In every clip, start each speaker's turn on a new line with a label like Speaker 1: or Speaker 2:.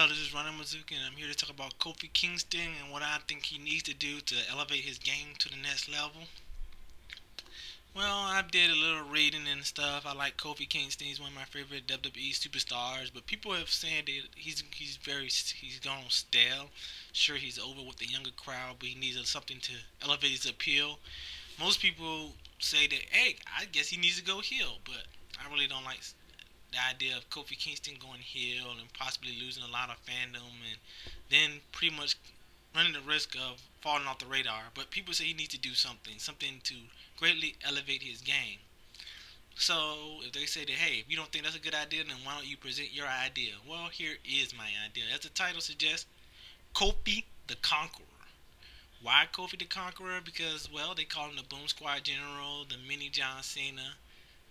Speaker 1: Hello, this is Ronald Mazuki, and I'm here to talk about Kofi Kingston and what I think he needs to do to elevate his game to the next level. Well, I did a little reading and stuff. I like Kofi Kingston. He's one of my favorite WWE superstars. But people have said that he's gone stale. Sure, he's over with the younger crowd, but he needs something to elevate his appeal. Most people say that, hey, I guess he needs to go heel, but I really don't like the idea of Kofi Kingston going heel and possibly losing a lot of fandom and then pretty much running the risk of falling off the radar. But people say he needs to do something to greatly elevate his game. So if they say that, hey, if you don't think that's a good idea, then why don't you present your idea? Well, here is my idea. As the title suggests, Kofi the Conqueror. Why Kofi the Conqueror? Because, well, they call him the Boom Squad General, the mini John Cena.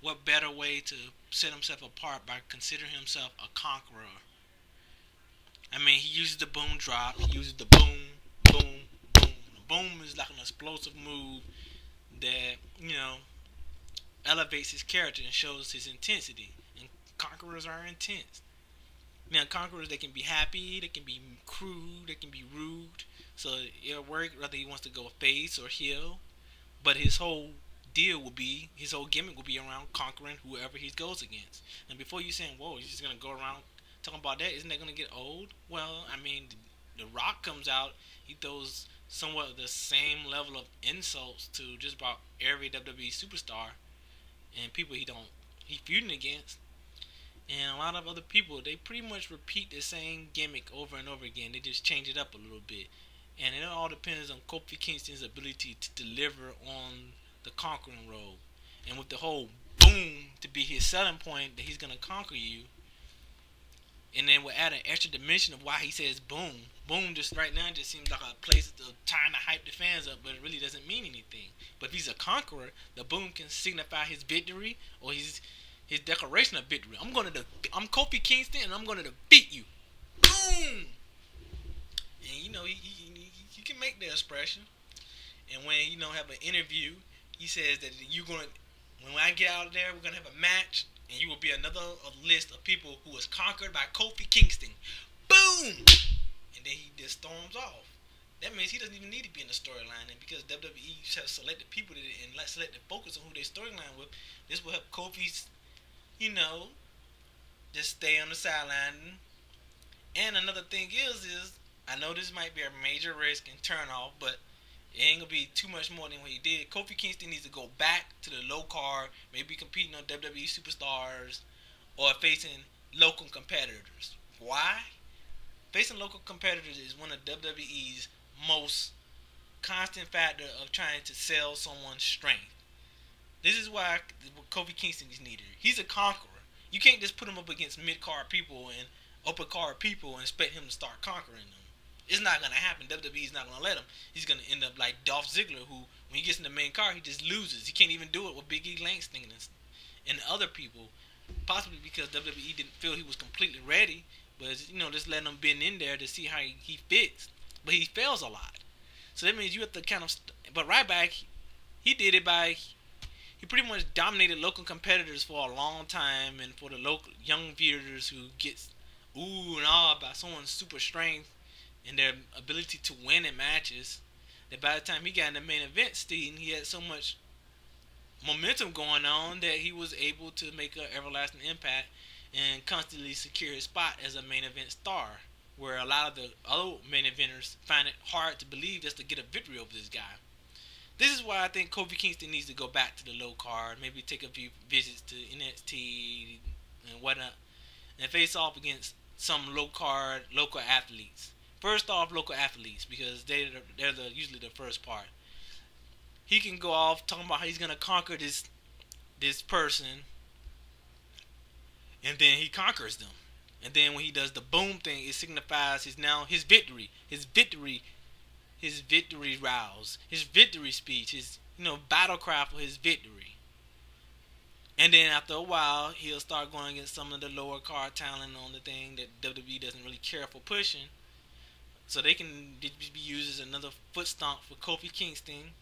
Speaker 1: What better way to set himself apart by considering himself a conqueror? I mean, he uses the boom drop. He uses the boom, boom, boom. The boom is like an explosive move that, elevates his character and shows his intensity. And conquerors are intense. Now, conquerors, they can be happy, they can be crude, they can be rude. So it'll work whether he wants to go face or heel. But his whole gimmick will be around conquering whoever he goes against. And before you saying, whoa, he's just going to go around talking about that, isn't that going to get old? Well, I mean, The Rock comes out, he throws somewhat the same level of insults to just about every WWE superstar and people he feuding against. And a lot of other people, they pretty much repeat the same gimmick over and over again. They just change it up a little bit. And it all depends on Kofi Kingston's ability to deliver on the conquering role. And with the whole boom to be his selling point that he's going to conquer you, and then we'll add an extra dimension of why he says boom. Boom just right now just seems like a place of trying to hype the fans up, but it really doesn't mean anything. But if he's a conqueror, the boom can signify his victory or his declaration of victory. I'm Kofi Kingston and I'm going to defeat you. Boom! And you can make the expression. And when have an interview, he says that when I get out there, we're gonna have a match, and you will be another list of people who was conquered by Kofi Kingston. Boom! And then he just storms off. That means he doesn't even need to be in the storyline, and because WWE has selected people and selected focus on who they storyline with, this will help Kofi's, just stay on the sideline. And another thing is I know this might be a major risk and turn off, but it ain't gonna be too much more than what he did. Kofi Kingston needs to go back to the low card, maybe competing on WWE superstars or facing local competitors. Why? Facing local competitors is one of WWE's most constant factor of trying to sell someone's strength. This is why Kofi Kingston is needed. He's a conqueror. You can't just put him up against mid-card people and upper-card people and expect him to start conquering them. It's not going to happen. WWE's not going to let him. He's going to end up like Dolph Ziggler, who, when he gets in the main card, he just loses. He can't even do it with Big E Langston and other people, possibly because WWE didn't feel he was completely ready, but, just letting him been in there to see how he fits. But he fails a lot. So that means you have to kind of... But right back, he did it by... He pretty much dominated local competitors for a long time, and for the local young viewers who gets ooh and ah about someone's super strength and their ability to win in matches, that by the time he got in the main event scene, he had so much momentum going on that he was able to make an everlasting impact and constantly secure his spot as a main event star, where a lot of the other main eventers find it hard to believe just to get a victory over this guy. This is why I think Kofi Kingston needs to go back to the low card, maybe take a few visits to NXT and whatnot, and face off against some low card local athletes. First off, local athletes, because they're usually the first part. He can go off talking about how he's gonna conquer this person, and then he conquers them. And then when he does the boom thing, it signifies his victory, his victory rouse, his victory speech, his battle cry for his victory. And then after a while, he'll start going against some of the lower card talent on the thing that WWE doesn't really care for pushing. So they can be used as another foot stomp for Kofi Kingston,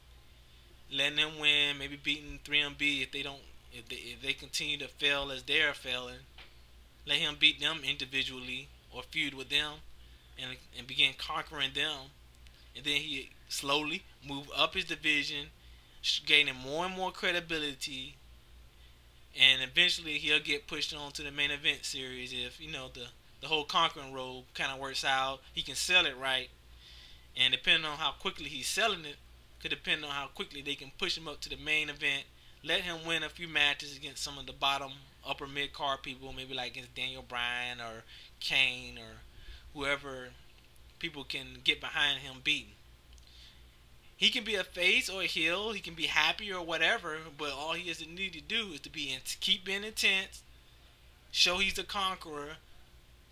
Speaker 1: letting them win, maybe beating 3MB if they continue to fail as they're failing. Let him beat them individually or feud with them and begin conquering them. And then he slowly moved up his division, gaining more and more credibility, and eventually he'll get pushed on to the main event series if the whole conquering role kind of works out. He can sell it right, and depending on how quickly he's selling it, could depend on how quickly they can push him up to the main event. Let him win a few matches against some of the bottom upper mid card people, maybe like against Daniel Bryan or Kane or whoever people can get behind him beating. He can be a face or a heel. He can be happy or whatever. But all he has to need to do is to keep being intense, show he's the conqueror,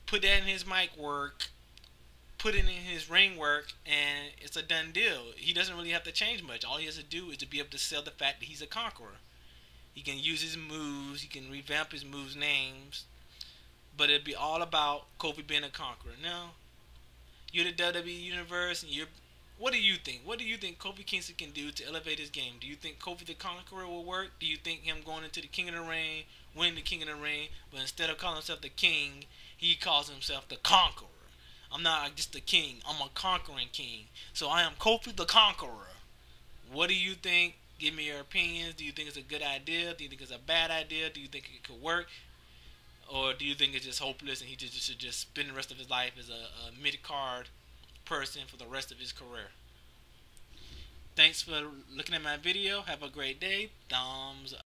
Speaker 1: put that in his mic work, put it in his ring work, and it's a done deal. He doesn't really have to change much. All he has to do is to be able to sell the fact that he's a conqueror. He can use his moves. He can revamp his moves' names. But it'd be all about Kofi being a conqueror. Now, you're the WWE Universe, and what do you think? What do you think Kofi Kingston can do to elevate his game? Do you think Kofi the Conqueror will work? Do you think him going into the King of the Ring, winning the King of the Ring, but instead of calling himself the King, he calls himself the Conqueror? I'm not just the King. I'm a conquering king. So I am Kofi the Conqueror. What do you think? Give me your opinions. Do you think it's a good idea? Do you think it's a bad idea? Do you think it could work? Or do you think it's just hopeless and he should just spend the rest of his life as a mid-card person for the rest of his career? Thanks for looking at my video. Have a great day. Thumbs up.